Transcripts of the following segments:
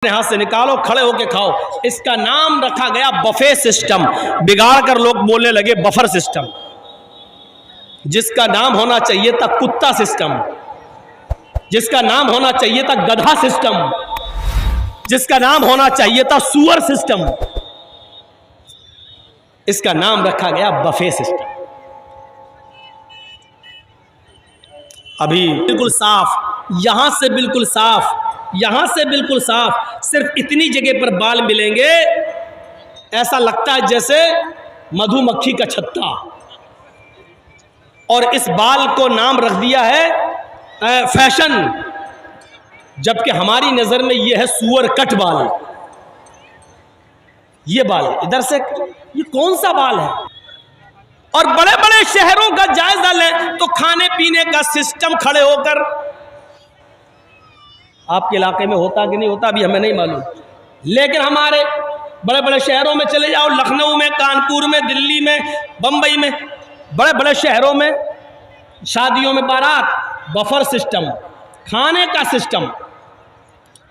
अपने हाथ से निकालो, खड़े होके खाओ। इसका नाम रखा गया बफे सिस्टम। बिगाड़ कर लोग बोलने लगे बफर सिस्टम, जिसका नाम होना चाहिए था कुत्ता सिस्टम, जिसका नाम होना चाहिए था गधा सिस्टम, जिसका नाम होना चाहिए था सुअर सिस्टम। इसका नाम रखा गया बफे सिस्टम। अभी बिल्कुल साफ, यहां से बिल्कुल साफ, यहां से बिल्कुल साफ, सिर्फ इतनी जगह पर बाल मिलेंगे, ऐसा लगता है जैसे मधुमक्खी का छत्ता। और इस बाल को नाम रख दिया है फैशन, जबकि हमारी नजर में यह है सुअर कट बाल। ये बाल इधर से, ये कौन सा बाल है? और बड़े बड़े शहरों का जायजा लें तो खाने पीने का सिस्टम खड़े होकर, आपके इलाके में होता कि नहीं होता अभी हमें नहीं मालूम, लेकिन हमारे बड़े बड़े शहरों में चले जाओ, लखनऊ में, कानपुर में, दिल्ली में, बंबई में, बड़े बड़े शहरों में शादियों में बारात, बफर सिस्टम, खाने का सिस्टम।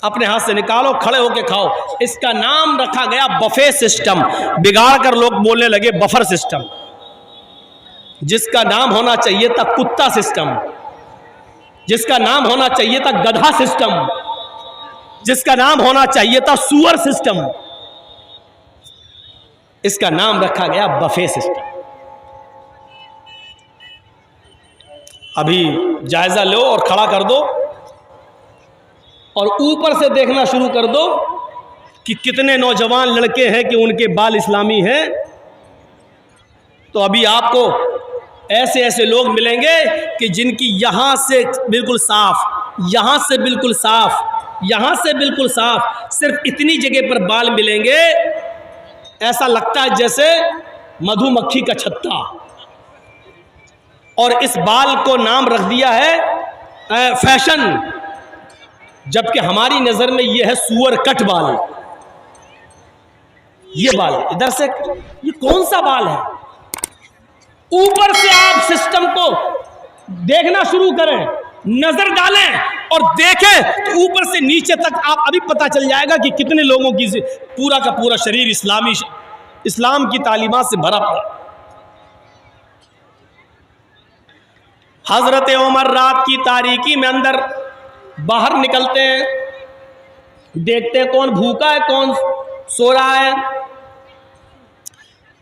अपने हाथ से निकालो, खड़े होके खाओ। इसका नाम रखा गया बफे सिस्टम। बिगाड़ कर लोग बोलने लगे बफर सिस्टम, जिसका नाम होना चाहिए था कुत्ता सिस्टम, जिसका नाम होना चाहिए था गधा सिस्टम, जिसका नाम होना चाहिए था सुअर सिस्टम। इसका नाम रखा गया बफे सिस्टम। अभी जायजा लो और खड़ा कर दो और ऊपर से देखना शुरू कर दो कि कितने नौजवान लड़के हैं कि उनके बाल इस्लामी हैं। तो अभी आपको ऐसे ऐसे लोग मिलेंगे कि जिनकी यहां से बिल्कुल साफ, यहां से बिल्कुल साफ, यहां से बिल्कुल साफ, सिर्फ इतनी जगह पर बाल मिलेंगे, ऐसा लगता है जैसे मधुमक्खी का छत्ता। और इस बाल को नाम रख दिया है फैशन, जबकि हमारी नजर में यह है सुअर कट बाल। ये बाल इधर से, ये कौन सा बाल है? ऊपर से आप सिस्टम को देखना शुरू करें, नजर डालें और देखें तो ऊपर से नीचे तक आप अभी पता चल जाएगा कि कितने लोगों की पूरा का पूरा शरीर इस्लाम की तालीमात से भरा पड़ा। हजरत उमर रात की तारीकी में अंदर बाहर निकलते हैं, देखते हैं कौन भूखा है, कौन सो रहा है।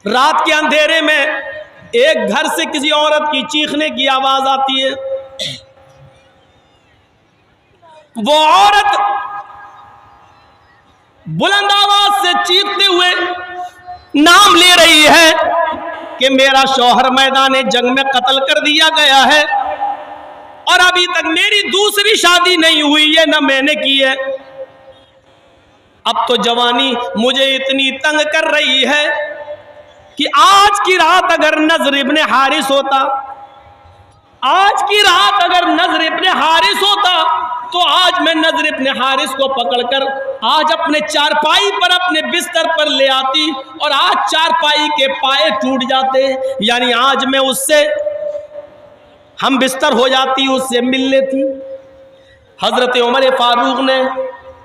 रात के अंधेरे में एक घर से किसी औरत की चीखने की आवाज आती है। वो औरत बुलंद आवाज से चीखते हुए नाम ले रही है कि मेरा शौहर मैदान जंग में कत्ल कर दिया गया है और अभी तक मेरी दूसरी शादी नहीं हुई है, ना मैंने की है। अब तो जवानी मुझे इतनी तंग कर रही है कि आज की रात अगर नज़र इब्ने हारिस होता, आज की रात अगर नज़र इब्ने हारिस होता तो आज मैं नज़र इब्ने हारिस को पकड़कर आज अपने चारपाई पर, अपने बिस्तर पर ले आती और आज चारपाई के पाए टूट जाते, यानी आज मैं उससे हम बिस्तर हो जाती, उससे मिल लेती। हजरत उमर फारूक ने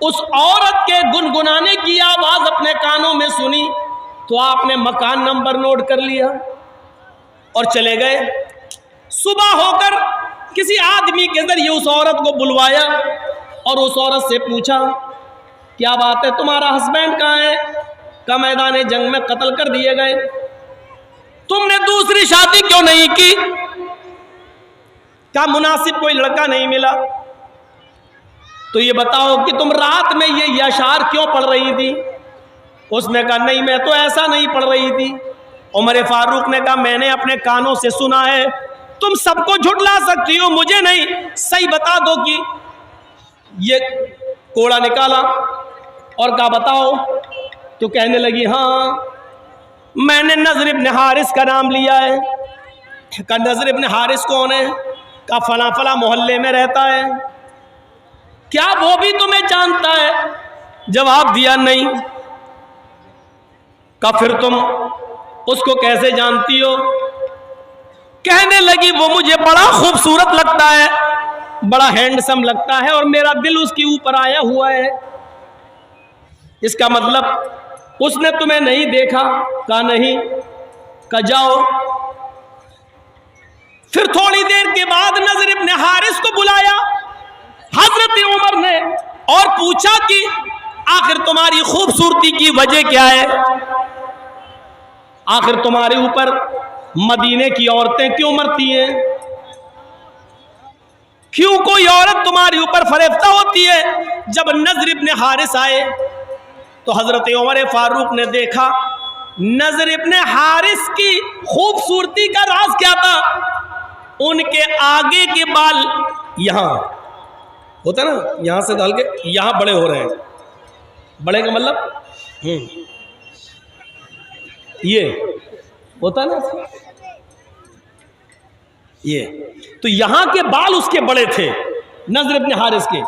उस औरत के गुनगुनाने की आवाज अपने कानों में सुनी तो आपने मकान नंबर नोट कर लिया और चले गए। सुबह होकर किसी आदमी के जरिए उस औरत को बुलवाया और उस औरत से पूछा, क्या बात है, तुम्हारा हस्बैंड कहाँ है? का मैदान जंग में कत्ल कर दिए गए। तुमने दूसरी शादी क्यों नहीं की? क्या मुनासिब कोई लड़का नहीं मिला? तो ये बताओ कि तुम रात में ये अशार क्यों पढ़ रही थी? उसने कहा, नहीं मैं तो ऐसा नहीं पढ़ रही थी। उमर फारूक ने कहा, मैंने अपने कानों से सुना है। तुम सबको झुठला सकती हो, मुझे नहीं, सही बता दो कि ये कोड़ा निकाला और कहा बताओ। तो कहने लगी, हाँ मैंने नज़र इब्ने हारिस का नाम लिया है। कहा नज़र इब्ने हारिस कौन है? का फला फला मोहल्ले में रहता है। क्या वो भी तुम्हें जानता है? जवाब दिया नहीं। का फिर तुम उसको कैसे जानती हो? कहने लगी, वो मुझे बड़ा खूबसूरत लगता है, बड़ा हैंडसम लगता है और मेरा दिल उसके ऊपर आया हुआ है। इसका मतलब उसने तुम्हें नहीं देखा? कहा नहीं। कहा जाओ। फिर थोड़ी देर के बाद नजर इब्ने हारिस को बुलाया हजरत उमर ने और पूछा कि आखिर तुम्हारी खूबसूरती की वजह क्या है? आखिर तुम्हारे ऊपर मदीने की औरतें क्यों मरती हैं? क्यों कोई औरत तुम्हारे ऊपर फरेफ्ता होती है? जब नजर इब्ने हारिस आए तो हजरत उमर फारूक ने देखा नजर इब्ने हारिस की खूबसूरती का राज क्या था? उनके आगे के बाल यहां होता ना, यहां से डाल के यहां बड़े हो रहे हैं। बड़े का मतलब ये होता ना, ये तो यहां के बाल उसके बड़े थे नजर इब्ने हारिस के।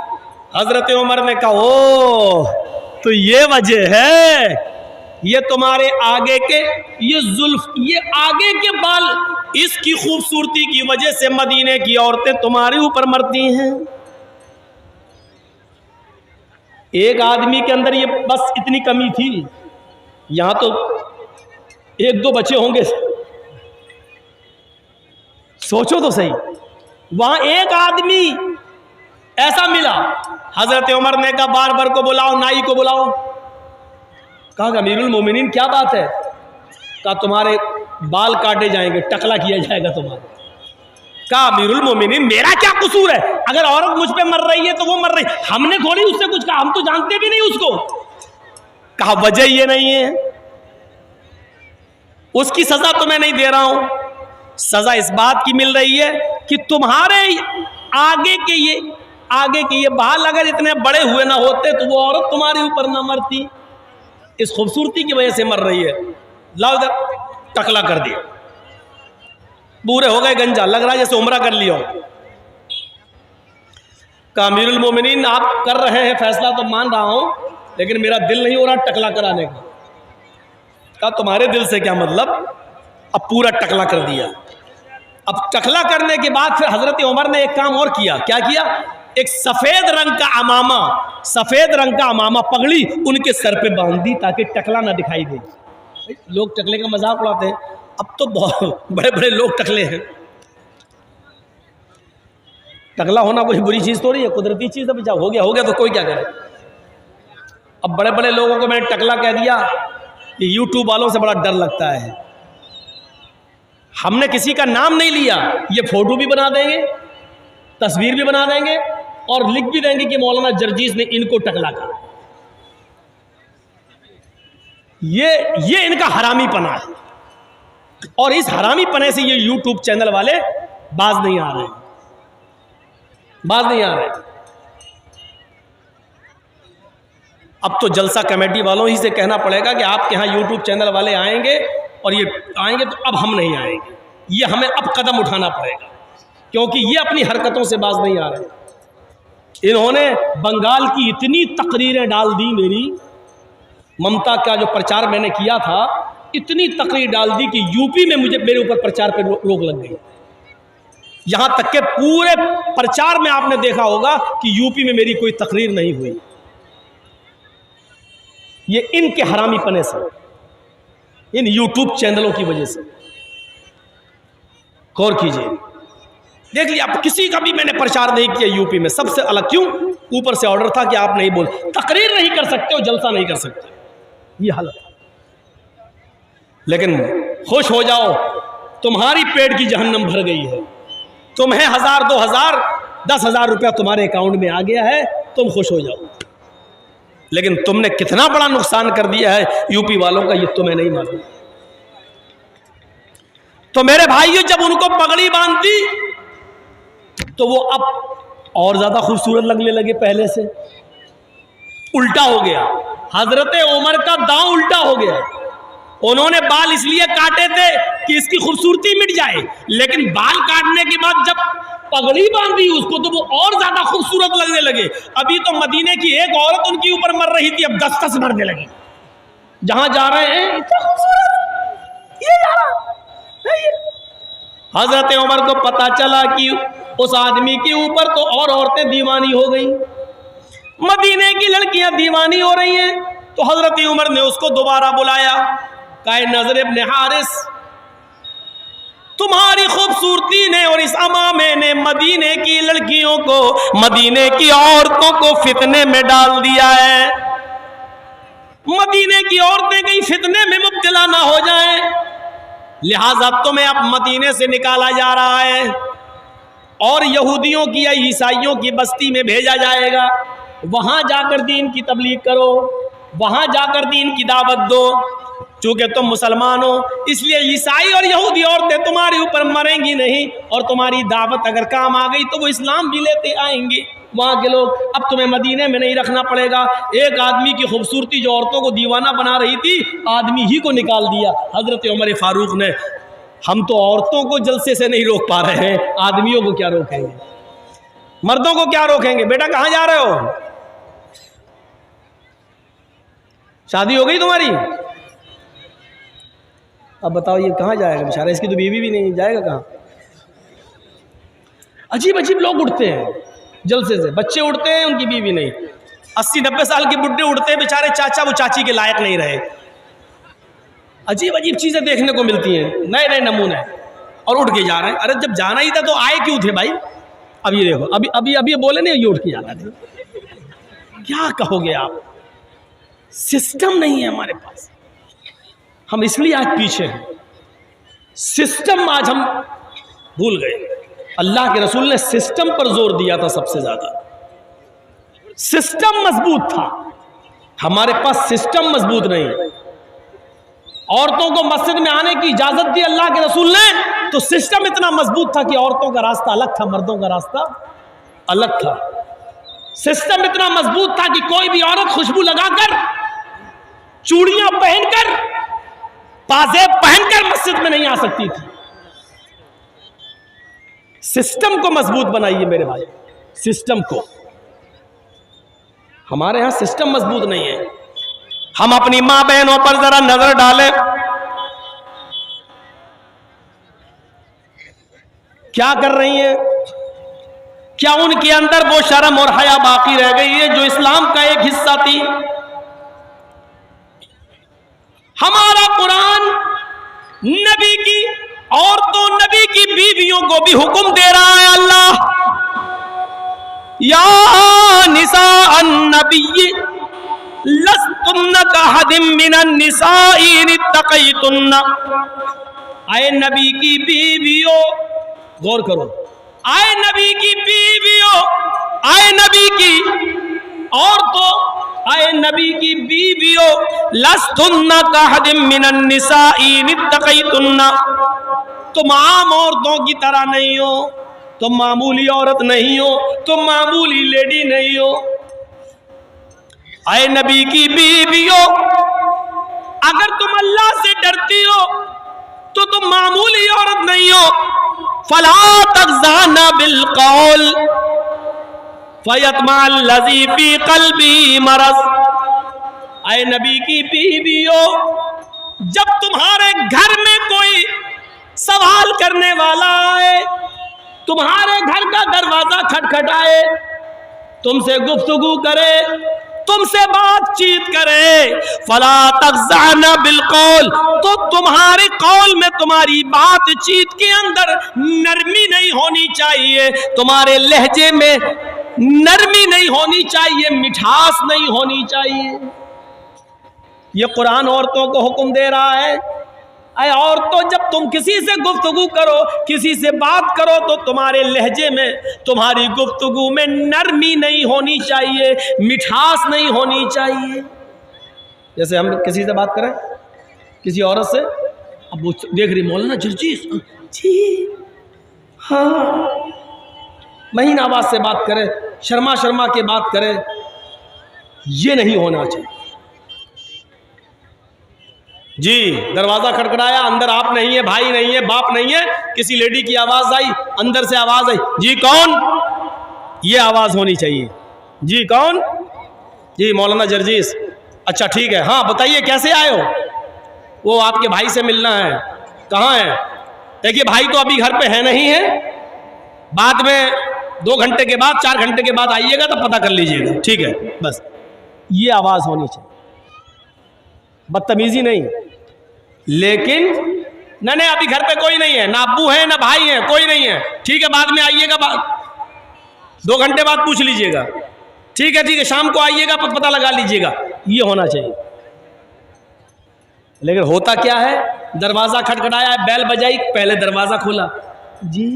हजरत उमर ने कहा ओ तो ये वजह है, ये तुम्हारे आगे के ये जुल्फ, ये आगे के बाल, इसकी खूबसूरती की वजह से मदीने की औरतें तुम्हारे ऊपर मरती हैं। एक आदमी के अंदर ये बस इतनी कमी थी, यहां तो एक दो बच्चे होंगे, सोचो तो सही। वहां एक आदमी ऐसा मिला, हजरत उमर ने कहा बार बार को बुलाओ, नाई को बुलाओ। कहा अमीरुल मोमिनीन क्या बात है? कहा तुम्हारे बाल काटे जाएंगे, टकला किया जाएगा तुम्हारा। कहा अमीरुल मोमिनीन मेरा क्या कसूर है? अगर औरत मुझ पे मर रही है तो वो मर रही, हमने थोड़ी उससे कुछ कहा, हम तो जानते भी नहीं उसको। कहा वजह ये नहीं है, उसकी सजा तो मैं नहीं दे रहा हूं, सजा इस बात की मिल रही है कि तुम्हारे आगे के ये बाल अगर इतने बड़े हुए ना होते तो वो औरत तुम्हारे ऊपर ना मरती, इस खूबसूरती की वजह से मर रही है। लाओ इधर, टकला कर दिया, पूरे हो गए गंजा, लग रहा है जैसे उम्रा कर लिया। का अमीरुल मोमिनीन आप कर रहे हैं फैसला तो मान रहा हूं, लेकिन मेरा दिल नहीं हो रहा टकला कराने का। कहा तुम्हारे दिल से क्या मतलब? अब पूरा टकला कर दिया। अब टकला करने के बाद फिर हजरत उमर ने एक काम और किया। क्या किया? एक सफेद रंग का अमामा पगड़ी उनके सर पे बांध दी ताकि टकला ना दिखाई दे। लोग टकले का मजाक उड़ाते हैं, अब तो बहुत बड़े बड़े लोग टकले हैं। टकला होना कोई बुरी चीज थोड़ी है, कुदरती चीज है। हो गया तो कोई क्या करे। अब बड़े बड़े लोगों को मैंने टकला कह दिया, ये यूट्यूब वालों से बड़ा डर लगता है। हमने किसी का नाम नहीं लिया, ये फोटो भी बना देंगे, तस्वीर भी बना देंगे और लिख भी देंगे कि मौलाना जर्जीस ने इनको टकला कहा। ये इनका हरामी पना है और इस हरामी पने से ये यूट्यूब चैनल वाले बाज नहीं आ रहे। अब तो जलसा कमेटी वालों ही से कहना पड़ेगा कि आपके यहाँ यूट्यूब चैनल वाले आएंगे और ये आएंगे तो अब हम नहीं आएंगे, ये हमें अब कदम उठाना पड़ेगा क्योंकि ये अपनी हरकतों से बाज नहीं आ रहे। इन्होंने बंगाल की इतनी तकरीरें डाल दी, मेरी ममता का जो प्रचार मैंने किया था, इतनी तकरीर डाल दी कि यूपी में मेरे ऊपर प्रचार पे रोक लग गई। यहां तक के पूरे प्रचार में आपने देखा होगा कि यूपी में मेरी कोई तकरीर नहीं हुई। ये इनके हरामी पने से, इन यूट्यूब चैनलों की वजह से। गौर कीजिए, देख लिया, अब किसी का भी मैंने प्रचार नहीं किया यूपी में, सबसे अलग। क्यों? ऊपर से ऑर्डर था कि आप नहीं बोल, तकरीर नहीं कर सकते हो, जलसा नहीं कर सकते, ये हालत। लेकिन खुश हो जाओ, तुम्हारी पेट की जहन्नम भर गई है, तुम्हें 1000, 2000, 10,000 रुपया तुम्हारे अकाउंट में आ गया है, तुम खुश हो जाओ। लेकिन तुमने कितना बड़ा नुकसान कर दिया है यूपी वालों का, ये तुम्हें नहीं मालूम। तो मेरे भाइयों, जब उनको पगड़ी बांधती तो वो अब और ज्यादा खूबसूरत लगने लगे पहले से। उल्टा हो गया, हजरत उमर का दांव उल्टा हो गया। उन्होंने बाल इसलिए काटे थे कि इसकी खूबसूरती मिट जाए, लेकिन बाल काटने के बाद जब पगड़ी बांधी उसको तो वो और ज्यादा खूबसूरत लगने लगे। अभी तो मदीने की एक औरत उनके ऊपर मर रही थी, अब 10 मरने लगी। जहां जा रहे हैं इतना खूबसूरत, ये जा रहा हजरत उमर को पता चला कि उस आदमी के ऊपर तो और औरतें दीवानी हो गई, मदीने की लड़कियां दीवानी हो रही हैं। तो हजरत उमर ने उसको दोबारा बुलाया, कहा नजर इब्न हारिस, तुम्हारी खूबसूरती ने और इस अमामे ने मदीने की लड़कियों को, मदीने की औरतों को फितने में डाल दिया है। मदीने की औरतें कहीं फितने में मुब्तला ना हो जाएं, लिहाजा तुम्हें अब मदीने से निकाला जा रहा है और यहूदियों की या ईसाइयों की बस्ती में भेजा जाएगा। वहां जाकर दीन की तबलीग करो, वहां जाकर दीन की दावत दो। चूंकि तुम मुसलमान हो इसलिए ईसाई और यहूदी औरतें तुम्हारे ऊपर मरेंगी नहीं, और तुम्हारी दावत अगर काम आ गई तो वो इस्लाम भी लेते आएंगे वहाँ के लोग। अब तुम्हें मदीने में नहीं रखना पड़ेगा। एक आदमी की खूबसूरती जो औरतों को दीवाना बना रही थी, आदमी ही को निकाल दिया हजरत उमर फारूक ने। हम तो औरतों को जलसे से नहीं रोक पा रहे हैं, आदमियों को क्या रोकेंगे, मर्दों को क्या रोकेंगे। बेटा कहाँ जा रहे हो, शादी हो गई तुम्हारी? अब बताओ ये कहाँ जाएगा बेचारा, इसकी तो बीवी भी नहीं, जाएगा कहाँ। अजीब अजीब लोग उठते हैं जलसे से, बच्चे उठते हैं उनकी बीवी नहीं, 80-90 साल के बुढ़े उठते हैं बेचारे, चाचा वो चाची के लायक नहीं रहे। अजीब अजीब चीजें देखने को मिलती हैं, नए नए नमूने, और उठ के जा रहे हैं। अरे जब जाना ही था तो आए क्यों थे भाई। अब ये देखो, अभी अभी अभी बोले नहीं ये उठ के जाना था, क्या कहोगे आप। सिस्टम नहीं है हमारे पास, हम इसलिए आज पीछे हैं। सिस्टम आज हम भूल गए। अल्लाह के रसूल ने सिस्टम पर जोर दिया था सबसे ज्यादा। सिस्टम मजबूत था, हमारे पास सिस्टम मजबूत नहीं। औरतों को मस्जिद में आने की इजाजत दी अल्लाह के रसूल ने, तो सिस्टम इतना मजबूत था कि औरतों का रास्ता अलग था, मर्दों का रास्ता अलग था। सिस्टम इतना मजबूत था कि कोई भी औरत खुशबू लगाकर, चूड़ियां पहनकर, पाजेब पहनकर मस्जिद में नहीं आ सकती थी। सिस्टम को मजबूत बनाइए मेरे भाई, सिस्टम को। हमारे यहां सिस्टम मजबूत नहीं है। हम अपनी मां बहनों पर जरा नजर डालें, क्या कर रही हैं, क्या उनके अंदर वो शर्म और हया बाकी रह गई है जो इस्लाम का एक हिस्सा थी। हमारा कुरान नबी की औरतों, नबी की बीवियों को भी हुक्म दे रहा है अल्लाह, या निसा अन्नबी लस्तुन्न कहदिम मिनन निसाई इन इत्तक़ैतुन्न। आए नबी की बीवियों, गौर करो, आए नबी की बीवियों, आए नबी की औरतों, आए नबी की बीवियों, लस्तुन्न कहदिम मिनन निसाई इन इत्तक़ैतुन्न। तुम आम औरतों की तरह नहीं हो, तुम मामूली औरत नहीं हो, तुम मामूली लेडी नहीं हो। आए नबी की बीवियों, अगर तुम अल्लाह से डरती हो तो तुम मामूली औरत नहीं हो। फला तग़ज़ाना बिल क़ौल फ़यत्मअल लज़ी फ़ी क़ल्बी मरज़। आए नबी की बीवियों, जब तुम्हारे घर में कोई सवाल करने वाला आए, तुम्हारे घर का दरवाजा खटखटाए, तुमसे गुफ्तगू करे, तुमसे बातचीत करे, फला तग़ज़ाना बिल क़ौल, तो तुम्हारे कौल में, तुम्हारी बातचीत के अंदर नरमी नहीं होनी चाहिए, तुम्हारे लहजे में नरमी नहीं होनी चाहिए, मिठास नहीं होनी चाहिए। ये कुरान औरतों को हुक्म दे रहा है। अरे औरतों, जब तुम किसी से गुफ्तगू करो, किसी से बात करो, तो तुम्हारे लहजे में, तुम्हारी गुफ्तगू में नरमी नहीं होनी चाहिए, मिठास नहीं होनी चाहिए। जैसे हम किसी से बात करें, किसी औरत से, अब वो देख रही मौलाना जर्जीस जी, हाँ, महीन आवाज से बात करें, शर्मा शर्मा के बात करें, ये नहीं होना चाहिए। जी, दरवाजा खटखटाया, अंदर आप नहीं है, भाई नहीं है, बाप नहीं है, किसी लेडी की आवाज आई, अंदर से आवाज आई, जी कौन, ये आवाज होनी चाहिए। जी कौन, जी मौलाना जर्जीस, अच्छा ठीक है, हाँ बताइए कैसे आए हो। वो आपके भाई से मिलना है, कहाँ है। देखिए भाई तो अभी घर पे है नहीं है, बाद में 2 घंटे के बाद, 4 घंटे के बाद आइएगा तो पता कर लीजिएगा, ठीक है। बस ये आवाज होनी चाहिए। बदतमीजी नहीं। लेकिन नहीं अभी घर पे कोई नहीं है, ना अब्बू है ना भाई है, कोई नहीं है, ठीक है बाद में आइएगा, 2 घंटे बाद पूछ लीजिएगा, ठीक है शाम को आइएगा, पता लगा लीजिएगा, ये होना चाहिए। लेकिन होता क्या है, दरवाजा खटखटाया, बैल बजाई, पहले दरवाजा खोला, जी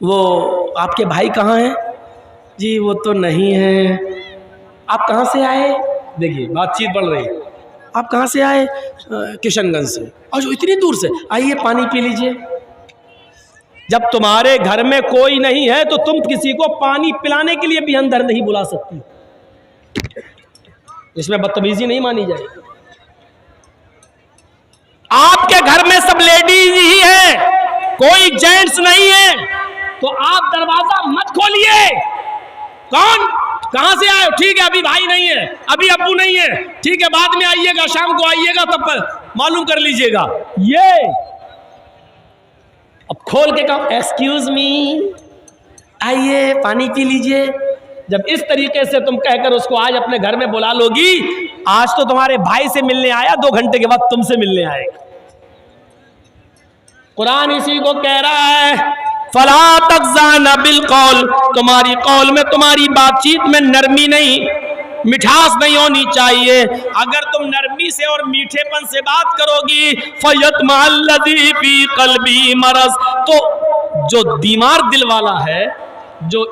वो आपके भाई कहाँ हैं? जी वो तो नहीं है। आप कहाँ से आए? देखिए बातचीत बढ़ रही है। आप कहाँ से आए? किशनगंज से। और इतनी दूर से? आइए पानी पी लीजिए। जब तुम्हारे घर में कोई नहीं है तो तुम किसी को पानी पिलाने के लिए भी अंदर नहीं बुला सकती। इसमें बदतमीजी नहीं मानी जाएगी। आपके घर में सब लेडीज ही है, कोई जेंट्स नहीं है, तो आप दरवाजा मत खोलिए। कौन? कहां से आए? ठीक है अभी भाई नहीं है, अभी अब्बू नहीं है, ठीक है बाद में आइएगा, शाम को आइएगा, तब मालूम कर लीजिएगा। ये अब खोल के कहो एक्सक्यूज मी, आइए पानी पी लीजिए। जब इस तरीके से तुम कहकर उसको आज अपने घर में बुला लोगी, आज तो तुम्हारे भाई से मिलने आया, 2 घंटे के बाद तुमसे मिलने आएगा। कुरान इसी को कह रहा है, फला तज़ाना बिल कौल, तुम्हारी कौल में, तुम्हारी बातचीत में नरमी नहीं, मिठास नहीं होनी चाहिए। अगर तुम नरमी से और मीठेपन से बात करोगी, फयतमल्लज़ी फी क़ल्बी मरज़, तो जो बीमार दिल वाला है, जो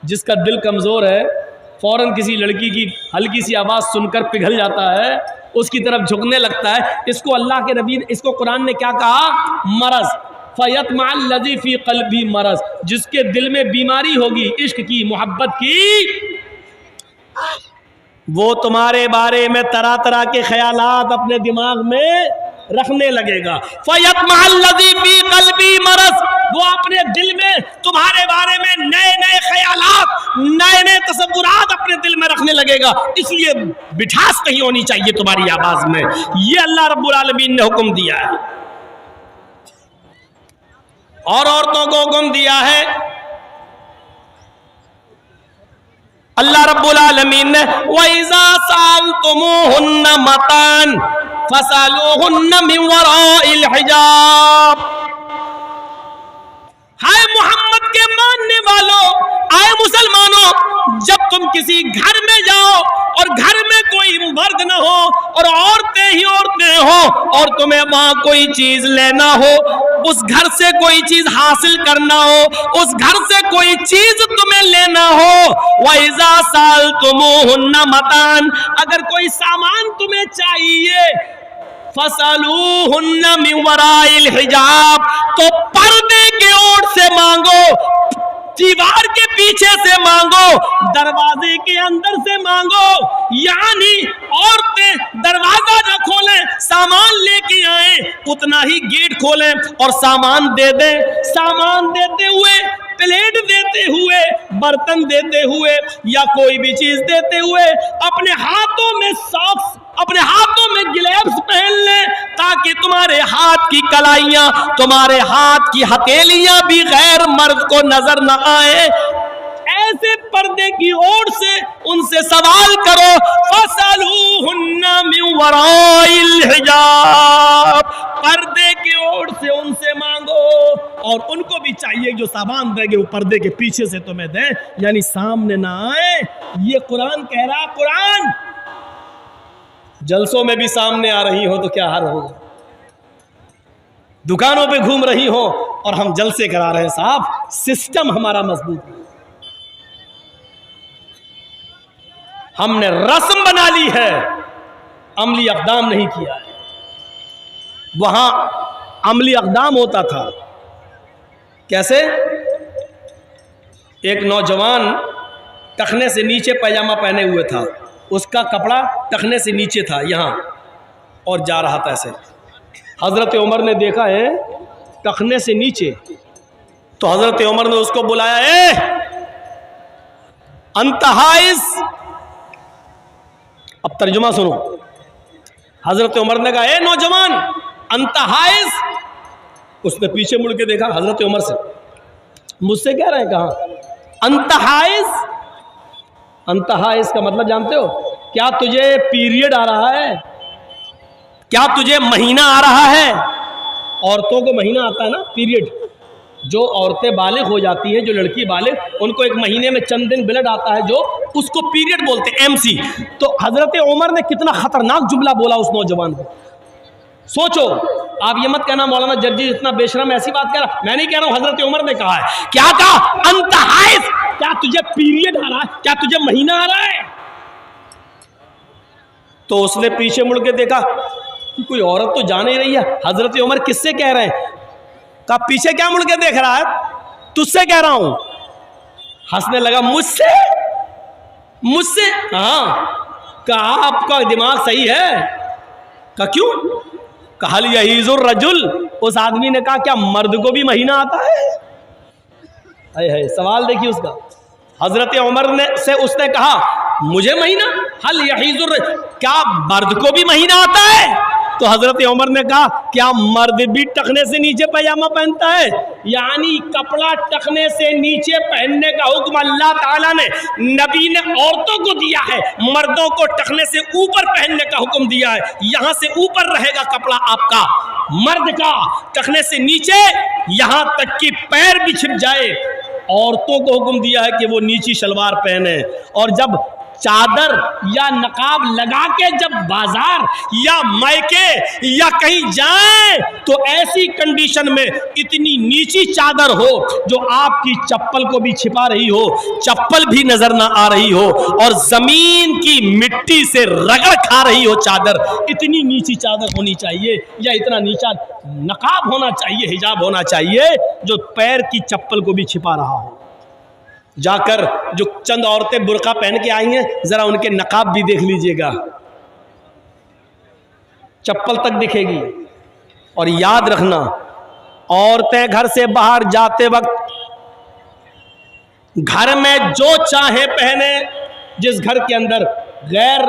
जिसका दिल कमजोर है, फौरन किसी लड़की की हल्की सी आवाज सुनकर पिघल जाता है, उसकी तरफ झुकने लगता है, इसको अल्लाह के नबी ने, इसको कुरान ने क्या कहा? मरज़। फयतमल्लज़ी फी क़ल्बी मरज़, जिसके दिल में बीमारी होगी इश्क की, मोहब्बत की, वो तुम्हारे बारे में तरह तरह के ख्यालात अपने दिमाग में रखने लगेगा। फयतमल्लज़ी फी क़ल्बी मरज़, वो अपने दिल में तुम्हारे बारे में नए नए ख्यालात, नए नए तसव्वुरात अपने दिल में रखने लगेगा। इसलिए मिठास नहीं होनी चाहिए तुम्हारी आवाज में। ये अल्लाह रब्बुल आलमीन ने हुक्म दिया है। और औरतों को हुक्म दिया है अल्लाह रब्बुल आलमीन ने, वइज़ा सअल्तुमूहुन्ना मतान फसअलूहुन्ना मिन वराइल हिजाब। हाय मोहम्मद के मानने वालों, आए मुसलमानों, जब तुम किसी घर में जाओ और घर में कोई मर्द न हो और औरतें ही औरतें हो और तुम्हें वहां कोई चीज लेना हो, उस घर से कोई चीज हासिल करना हो, उस घर से कोई चीज तुम्हें लेना हो, वइज़ा सअल्तुमूहुन्ना मतान, अगर कोई सामान तुम्हें चाहिए, फसअलूहुन्ना मिन वराइल हिजाब, तो पर्दे के ओर से मांगो, दीवार के पीछे से मांगो, दरवाजे के अंदर से मांगो। यानी औरतें दरवाजा न खोलें, सामान लेके आए, उतना ही गेट खोलें और सामान दे दें। सामान देते हुए, प्लेट देते हुए, बर्तन देते हुए या कोई भी चीज देते हुए अपने हाथों में सॉक्स, अपने हाथों में ग्लव्स पहन लें, ताकि तुम्हारे हाथ की कलाइयां, तुम्हारे हाथ की हथेलियां भी गैर मर्द को नजर न आए। ऐसे पर्दे की ओर से उनसे सवाल करो, फसअलूहुन्ना मिन वराइल हिजाब, पर्दे की ओर से उनसे मांगो। और उनको भी चाहिए जो सामान देंगे वो पर्दे के पीछे से तुम्हें दें, यानी सामने ना आए। ये कुरान कह रहा, कुरान जलसों में भी सामने आ रही हो तो क्या हाल होगा, दुकानों पे घूम रही हो और हम जलसे करा रहे हैं। साहब सिस्टम हमारा मजबूत है, हमने रस्म बना ली है, अमली अक़दाम नहीं किया है। वहां अमली अक़दाम होता था। कैसे? एक नौजवान टखने से नीचे पैजामा पहने हुए था, उसका कपड़ा टखने से नीचे था यहाँ, और जा रहा था ऐसे। हज़रत उमर ने देखा है टखने से नीचे, तो हज़रत उमर ने उसको बुलाया, ए अंतहाइस। अब तर्जुमा सुनो। हज़रत उमर ने कहा, ए नौजवान अंतहाइस। उसने पीछे मुड़ के देखा हज़रत उमर से, मुझसे कह रहे हैं, कहा अंतहाइस। अंतहाइस का मतलब जानते हो? क्या तुझे पीरियड आ रहा है? क्या तुझे महीना आ रहा है? औरतों को महीना आता है ना, पीरियड। जो औरतें बालिग हो जाती हैं, जो लड़की बालिग, उनको एक महीने में चंद दिन ब्लड आता है, जो उसको पीरियड बोलते हैं, एमसी। तो हजरत उमर ने कितना खतरनाक जुमला बोला उस नौजवान को। सोचो, आप ये मत कहना मौलाना जर्जी इतना बेशरम ऐसी बात कह रहा। मैं नहीं कह रहा हूं, हजरत उमर ने कहा है। क्या कहा? अंत हाइस, क्या तुझे पीरियड आ रहा है? क्या तुझे महीना आ रहा है? तो उसने पीछे मुड़ के देखा कि कोई औरत तो जा नहीं रही है। हजरत उमर किससे कह रहे हैं? कहा पीछे क्या मुड़ के देख रहा है? तुझसे कह रहा हूं। हंसने लगा। मुझसे? मुझसे? हाँ। कहा आपका दिमाग सही है? कहा क्यों? कहा यहीजुर रजुल, उस आदमी ने कहा क्या मर्द को भी महीना आता है? है सवाल देखिए उसका। हजरत उमर ने से उसने कहा मुझे महीना? हल यहीजुर, क्या मर्द को भी महीना आता है? तो हजरत उमर ने कहा क्या मर्द भी टखने से नीचे पैजामा पहनता है? यानी कपड़ा टखने से नीचे पहनने का हुक्म अल्लाह ताला ने, नबी ने औरतों को दिया है, मर्दों को टखने से ऊपर पहनने का हुक्म दिया है। यहां से ऊपर रहेगा कपड़ा आपका, मर्द का टखने से नीचे, यहां तक कि पैर भी छिप जाए। औरतों को हुक्म दिया है कि वो नीची शलवार पहने। और जब चादर या नकाब लगा के जब बाजार या मायके या कहीं जाए, तो ऐसी कंडीशन में इतनी नीची चादर हो जो आपकी चप्पल को भी छिपा रही हो, चप्पल भी नजर ना आ रही हो, और जमीन की मिट्टी से रगड़ खा रही हो चादर, इतनी नीची चादर होनी चाहिए, या इतना नीचा नकाब होना चाहिए, हिजाब होना चाहिए जो पैर की चप्पल को भी छिपा रहा हो। जाकर जो चंद औरतें बुर्का पहन के आई हैं, जरा उनके नकाब भी देख लीजिएगा, चप्पल तक दिखेगी। और याद रखना, औरतें घर से बाहर जाते वक्त घर में जो चाहे पहने, जिस घर के अंदर गैर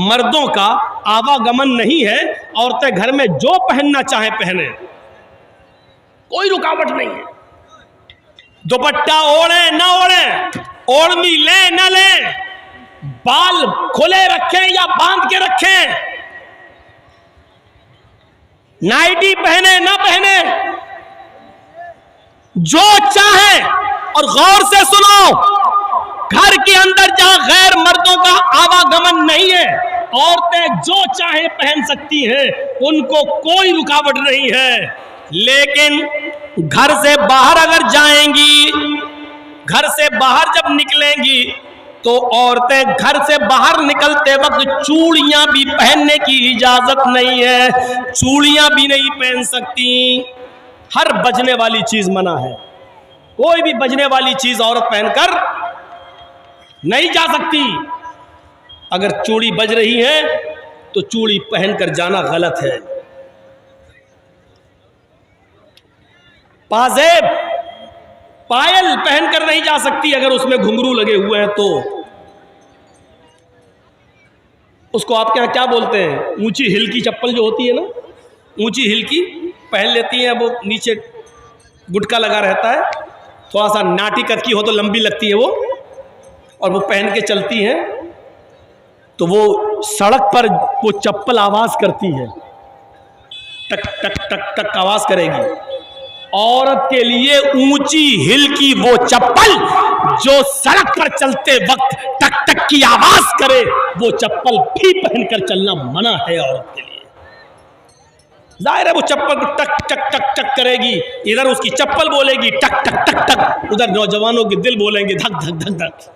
मर्दों का आवागमन नहीं है, औरतें घर में जो पहनना चाहे पहने, कोई रुकावट नहीं है। दुपट्टा ओढ़े ना ओढ़े, ओढ़नी ले ना ले, बाल खुले रखें या बांध के रखें, नाइटी पहने ना पहने, जो चाहे। और गौर से सुनो, घर के अंदर जहां गैर मर्दों का आवागमन नहीं है, औरतें जो चाहे पहन सकती हैं, उनको कोई रुकावट नहीं है। लेकिन घर से बाहर अगर जाएंगी, घर से बाहर जब निकलेंगी, तो औरतें घर से बाहर निकलते वक्त चूड़ियां भी पहनने की इजाजत नहीं है, चूड़ियां भी नहीं पहन सकती। हर बजने वाली चीज मना है, कोई भी बजने वाली चीज औरत पहनकर नहीं जा सकती। अगर चूड़ी बज रही है तो चूड़ी पहनकर जाना गलत है। पाजेब, पायल पहनकर नहीं जा सकती अगर उसमें घुंघरू लगे हुए हैं तो। उसको आपके यहां क्या बोलते हैं? ऊंची हिल की चप्पल जो होती है ना, ऊंची हिल की पहन लेती हैं, वो नीचे गुटका लगा रहता है, थोड़ा सा नाटी कद की हो तो लंबी लगती है वो, और वो पहन के चलती हैं, तो वो सड़क पर वो चप्पल आवाज करती है, टक टक टक टक आवाज करेगी। औरत के लिए ऊंची हिल की वो चप्पल जो सड़क पर चलते वक्त टक टक की आवाज करे, वो चप्पल भी पहनकर चलना मना है औरत के लिए। जाहिर है वो चप्पल टक टक टक टक करेगी, इधर उसकी चप्पल बोलेगी टक टक टक टक, उधर नौजवानों के दिल बोलेंगे धक धक धक धक।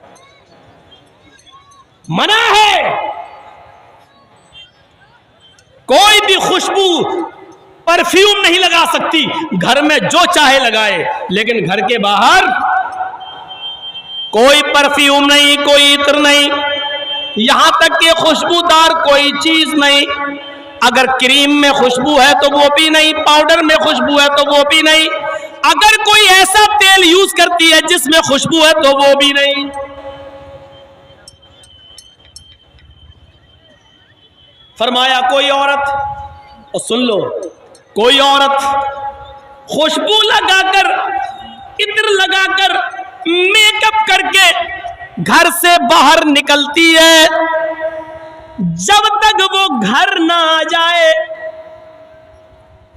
मना है। कोई भी खुशबू, परफ्यूम नहीं लगा सकती, घर में जो चाहे लगाए, लेकिन घर के बाहर कोई परफ्यूम नहीं, कोई इत्र नहीं, यहां तक कि खुशबूदार कोई चीज नहीं। अगर क्रीम में खुशबू है तो वो भी नहीं, पाउडर में खुशबू है तो वो भी नहीं, अगर कोई ऐसा तेल यूज करती है जिसमें खुशबू है तो वो भी नहीं। फरमाया कोई औरत, और सुन लो, कोई औरत खुशबू लगाकर, इत्र लगाकर, मेकअप करके घर से बाहर निकलती है, जब तक वो घर ना आ जाए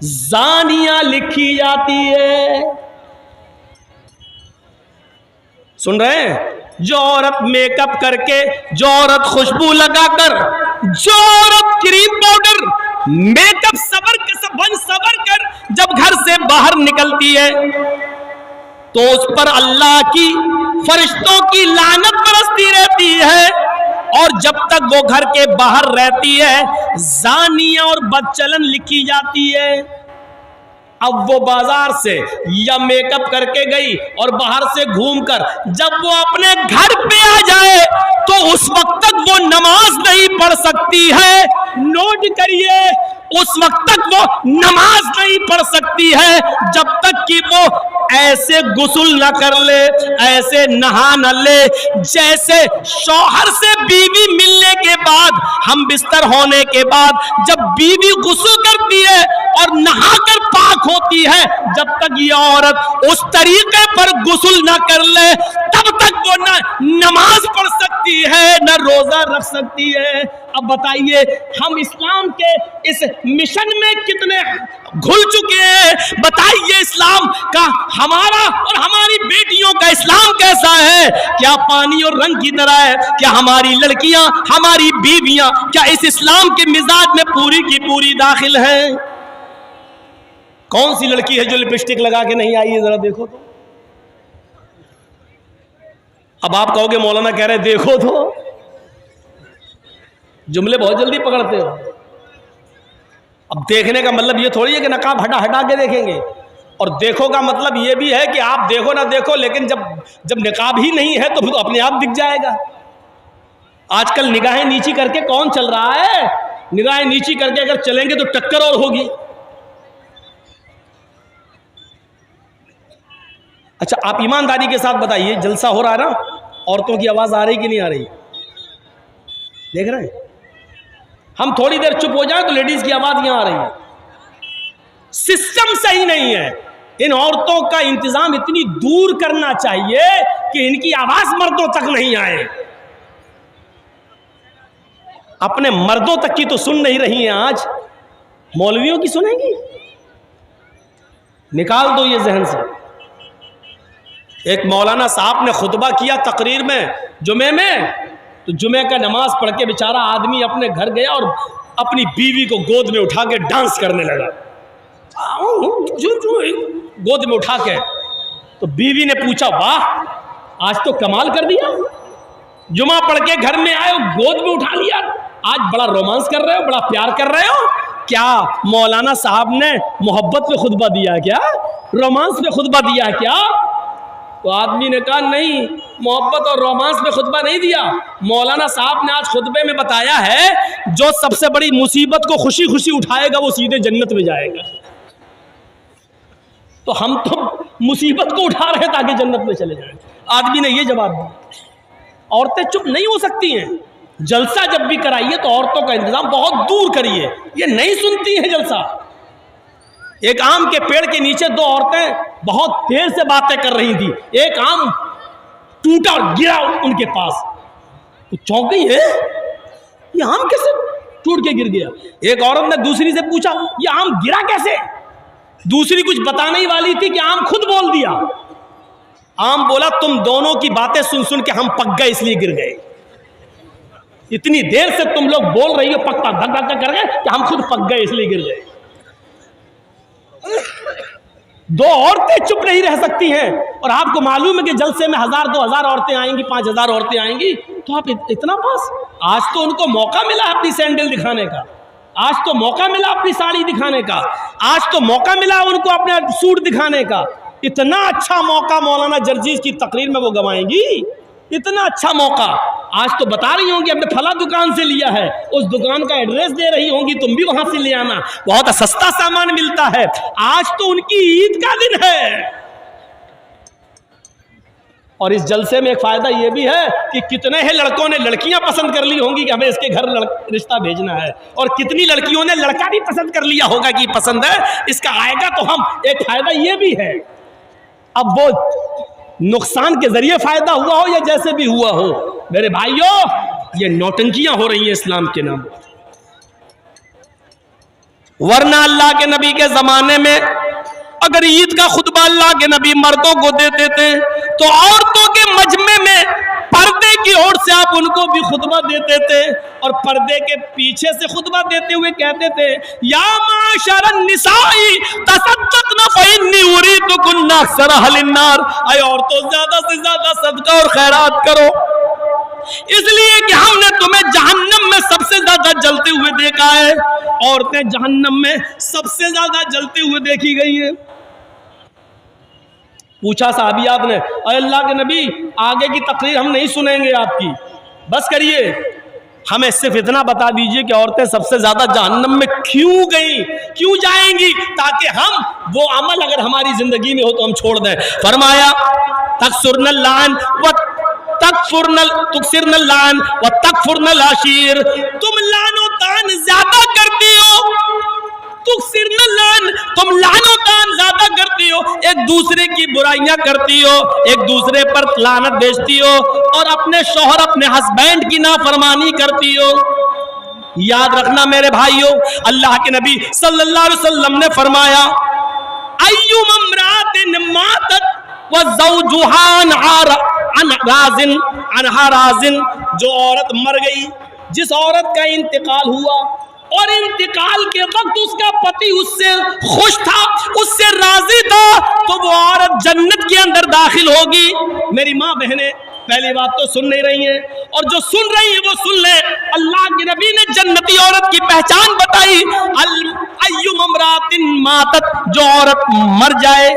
जानियां लिखी जाती है। सुन रहे हैं? जो औरत मेकअप करके, जो औरत खुशबू लगाकर, जो औरत क्रीम पाउडर मेकअप सबर कर जब घर से बाहर निकलती है तो उस पर अल्लाह की फरिश्तों की लानत बरसती रहती है, और जब तक वो घर के बाहर रहती है जानिया और बदचलन लिखी जाती है। अब वो बाजार से या मेकअप करके गई और बाहर से घूमकर जब वो अपने घर पे आ जाए तो उस वक्त तक वो नमाज नहीं पढ़ सकती है। नोट करिए, उस वक्त तक वो नमाज नहीं पढ़ सकती है जब तक कि वो ऐसे गुस्ल न कर ले, ऐसे नहा न ले जैसे शौहर से बीवी मिलने के बाद, हम बिस्तर होने के बाद जब बीवी गुस्ल करती है और नहाकर पाक होती है, जब तक ये औरत उस तरीके पर गुस्ल न कर ले तब तक वो न नमाज पढ़ सकती है न रोजा रख सकती है। अब बताइए हम इस्लाम के इस मिशन में कितने घुल चुके हैं। बताइए इस्लाम का हमारा और हमारी बेटियों का इस्लाम कैसा है? क्या पानी और रंग की तरह है? क्या हमारी लड़कियां, हमारी बीवियां क्या इस इस्लाम के मिजाज में पूरी की पूरी दाखिल हैं? कौन सी लड़की है जो लिपस्टिक लगा के नहीं आई है? जरा देखो तो। अब आप कहोगे मौलाना कह रहे देखो तो, जुमले बहुत जल्दी पकड़ते हो। अब देखने का मतलब ये थोड़ी है कि नकाब हटा हटा के देखेंगे, और देखो का मतलब ये भी है कि आप देखो ना देखो, लेकिन जब निकाब ही नहीं है तो फिर तो अपने आप दिख जाएगा। आजकल निगाहें नीची करके कौन चल रहा है? निगाहें नीची करके अगर चलेंगे तो टक्कर और होगी। अच्छा, आप ईमानदारी के साथ बताइए, जलसा हो रहा है ना, औरतों की आवाज आ रही कि नहीं आ रही? देख रहे हैं? हम थोड़ी देर चुप हो जाए तो लेडीज की आवाज यहां आ रही है। सिस्टम सही नहीं है। इन औरतों का इंतजाम इतनी दूर करना चाहिए कि इनकी आवाज मर्दों तक नहीं आए। अपने मर्दों तक की तो सुन नहीं रही हैं, आज मौलवियों की सुनेंगी? निकाल दो ये जहन से। एक मौलाना साहब ने खुतबा किया तकरीर में जुमे में, तो जुमे का नमाज पढ़ के बेचारा आदमी अपने घर गया और अपनी बीवी को गोद में उठा के डांस करने लगा, गोद में उठा के। तो बीवी ने पूछा, वाह आज तो कमाल कर दिया, जुमा पढ़ के घर में आए और गोद में उठा लिया, आज बड़ा रोमांस कर रहे हो, बड़ा प्यार कर रहे हो। क्या मौलाना साहब ने मोहब्बत पे खुतबा दिया क्या? रोमांस पे खुतबा दिया क्या? तो आदमी ने कहा नहीं, मोहब्बत और रोमांस में खुतबा नहीं दिया। मौलाना साहब ने आज खुतबे में बताया है जो सबसे बड़ी मुसीबत को खुशी खुशी उठाएगा वो सीधे जन्नत में जाएगा। तो हम तो मुसीबत को उठा रहे हैं ताकि जन्नत में चले जाएं। आदमी ने ये जवाब दिया। औरतें चुप नहीं हो सकती हैं। जलसा जब भी कराइए तो औरतों का इंतजाम बहुत दूर करिए। ये नहीं सुनती है जलसा। एक आम के पेड़ के नीचे दो औरतें बहुत देर से बातें कर रही थी। एक आम टूटा और गिरा उनके पास, तो चौंक गई है, ये आम कैसे टूट के गिर गया? एक औरत ने दूसरी से पूछा, ये आम गिरा कैसे? दूसरी कुछ बताने ही वाली थी कि आम खुद बोल दिया। आम बोला, तुम दोनों की बातें सुन सुन के हम पक गए इसलिए गिर गए। इतनी देर से तुम लोग बोल रही हो, पक पक धक धक कर गए कि हम खुद पक गए इसलिए गिर गए। दो औरतें चुप नहीं रह सकती हैं, और आपको मालूम है कि जलसे में 1000 2000 औरतें आएंगी, 5000 औरतें आएंगी, तो आप इतना पास। आज तो उनको मौका मिला अपनी सैंडल दिखाने का, आज तो मौका मिला अपनी साड़ी दिखाने का, आज तो मौका मिला उनको अपना सूट दिखाने का। इतना अच्छा मौका मौलाना जर्जीज की तकरीर में वो गंवाएंगी, इतना अच्छा मौका। आज तो बता रही होंगी अपने फला दुकान से लिया है, उस दुकान का एड्रेस दे रही होंगी, तुम भी वहां से ले आना, बहुत सस्ता सामान मिलता है। आज तो उनकी ईद का दिन है। और इस जलसे में एक फायदा यह भी है कि कितने ही लड़कों ने लड़कियां पसंद कर ली होंगी कि हमें इसके घर रिश्ता भेजना है, और कितनी लड़कियों ने लड़का भी पसंद कर लिया होगा कि पसंद है, इसका आएगा तो हम। एक फायदा यह भी है, अब वो नुकसान के जरिए फायदा हुआ हो या जैसे भी हुआ हो, मेरे भाइयों ये नौटंकियां हो रही हैं इस्लाम के नाम पर। वरना अल्लाह के नबी के जमाने में अगर ईद का खुतबा अल्लाह के नबी मर्दों को देते थे तो औरतों के मजमे में पर्दे की ओर से आप उनको भी खुतबा देते थे, और पर्दे के पीछे से खुतबा देते हुए कहते थे, या माशरन निसाई तसद्दक़ना फ़इन्नी उरीदुकुन्ना अक्सरा अहलिन नार, ऐ औरतों ज्यादा से ज्यादा सदका और खैरात करो, इसलिए कि हमने तुम्हें जहन्नम में सबसे ज्यादा जलते हुए देखा है। औरतें जहन्नम में सबसे ज्यादा जलते हुए देखी गई हैं। पूछा साहबियात ने, अल्लाह के नबी आगे की तकरीर हम नहीं सुनेंगे आपकी, बस करिए, हमें सिर्फ इतना बता दीजिए कि औरतें सबसे ज्यादा जहन्नम में क्यों गई, क्यों जाएंगी, ताकि हम वो अमल अगर हमारी जिंदगी में हो तो हम छोड़ दें। फरमाया तकसुरनल लान व तुकसिरनल लान व तकफुरनल आशीर, तुम लानो तान ज्यादा करती हो, तुकसिरनल लान, तुम लानो तान ज्यादा करती हो, एक दूसरे की बुराइयां करती हो, एक दूसरे पर लानत भेजती हो, और अपने शौहर अपने हस्बैंड की नाफरमानी करती हो। याद रखना मेरे भाइयों, अल्लाह के नबी सल्लल्लाहु अलैहि वसल्लम ने फरमाया, अय्युम इम्रातिन मातत व ज़ौजुहा अनहा राज़िन, जो औरत मर गई, जिस औरत का इंतकाल हुआ और इंतकाल के वक्त उसका पति उससे खुश था, उससे राजी था, तो वो औरत जन्नत के अंदर दाखिल होगी। मेरी माँ बहनें पहली बात तो सुन नहीं रही हैं, और जो सुन रही है वो सुन ले, अल्लाह के नबी ने जन्नती औरत की पहचान बताई, अय्युम इम्रातिन मातत, जो औरत मर जाए,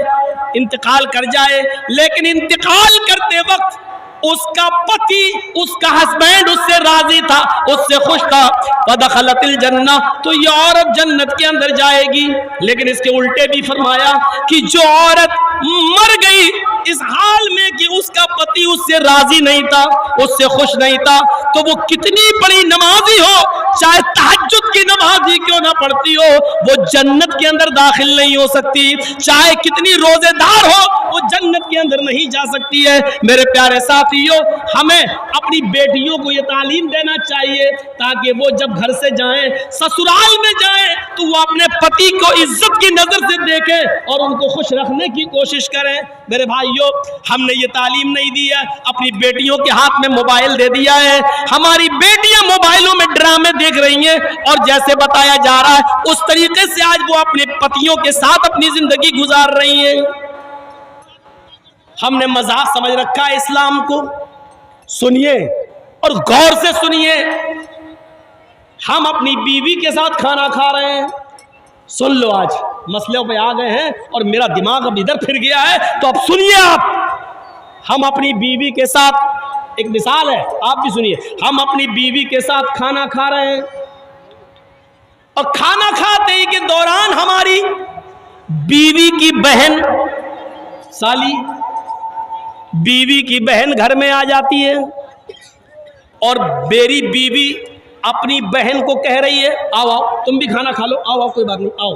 इंतकाल कर जाए, लेकिन इंतकाल करते वक्त उसका पति, उसका हस्बैंड उससे राजी था, उससे खुश था, फदखलतिल जन्नह, तो ये औरत जन्नत के अंदर जाएगी। लेकिन इसके उल्टे भी फरमाया कि जो औरत मर गई इस हाल में कि उसका पति उससे राजी नहीं था, उससे खुश नहीं था, तो वो कितनी बड़ी नमाजी हो, चाहे तहज्जुद की नमाजी क्यों ना पढ़ती हो, वो जन्नत के अंदर दाखिल नहीं हो सकती। चाहे कितनी रोजेदार हो, वो जन्नत के अंदर नहीं जा सकती है। मेरे प्यारे साथियों, हमें अपनी बेटियों को ये तालीम देना चाहिए ताकि वो जब घर से जाएं, ससुराल में जाएं, तो वो अपने पति को इज्जत की नजर से देखें और उनको खुश रखने की कोशिश करें। मेरे भाइयों, हमने ये तालीम नहीं दी है, अपनी बेटियों के हाथ में मोबाइल दे दिया है, हमारी बेटियां मोबाइलों में ड्रामे देख रही हैं, और जैसे बताया जा रहा है उस तरीके से आज वो अपने पतियों के साथ अपनी जिंदगी गुजार रही हैं। हमने मजाक समझ रखा है इस्लाम को। सुनिए और गौर से सुनिए, हम अपनी बीवी के साथ खाना खा रहे हैं, सुन लो, आज मसलों पे आ गए हैं और मेरा दिमाग अब इधर फिर गया है, तो अब सुनिए आप। हम अपनी बीवी के साथ, एक मिसाल है, आप भी सुनिए, हम अपनी बीवी के साथ खाना खा रहे हैं और खाना खाते ही के दौरान हमारी बीवी की बहन, साली, बीवी की बहन घर में आ जाती है और मेरी बीवी अपनी बहन को कह रही है, आओ आओ तुम भी खाना खा लो, आओ आओ कोई बात नहीं आओ,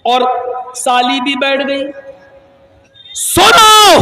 और साली भी बैठ गई। सुनो,